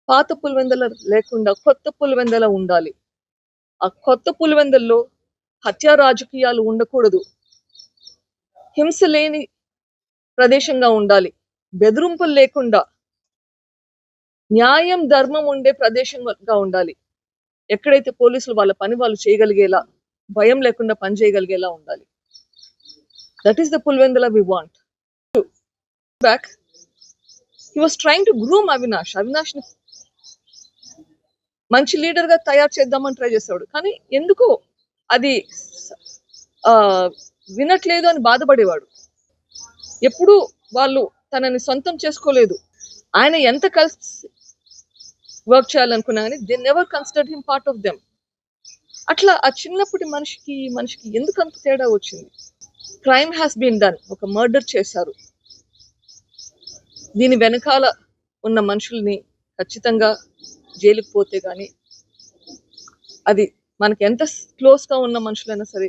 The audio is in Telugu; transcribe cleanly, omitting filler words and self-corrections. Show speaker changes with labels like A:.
A: పాత పులివెందల లేకుండా కొత్త పులివెందల ఉండాలి. ఆ కొత్త పులివెందల్లో హత్యా రాజకీయాలు ఉండకూడదు. హింస లేని ప్రదేశంగా ఉండాలి. బెదిరింపులు లేకుండా న్యాయం ధర్మం ఉండే ప్రదేశంగా ఉండాలి. ఎక్కడైతే పోలీసులు వాళ్ళ పని వాళ్ళు చేయగలిగేలా, భయం లేకుండా పని చేయగలిగేలా ఉండాలి. That is the Pulivendula we want. Back he was trying to groom Avinash ని మంచి లీడర్ గా తయారు చేద్దామని ట్రై చేసేవాడు. కానీ ఎందుకు అది వినట్లేదు అని బాధపడేవాడు. ఎప్పుడు వాళ్ళు తనని సొంతం చేసుకోలేదు. ఆయన ఎంత కలిసి వర్క్ చేయాలనుకున్నా కానీ they never considered him part of them. అట్లా ఆ చిన్నప్పటి మనిషికి ఎందుకు అంత తేడా వచ్చింది? Crime has been done. ఒక మర్డర్ చేశారు. దీని వెనకాల ఉన్న మనుషుల్ని ఖచ్చితంగా జైలుకి పోతే గానీ, అది మనకి ఎంత క్లోజ్ గా ఉన్న మనుషులైనా సరే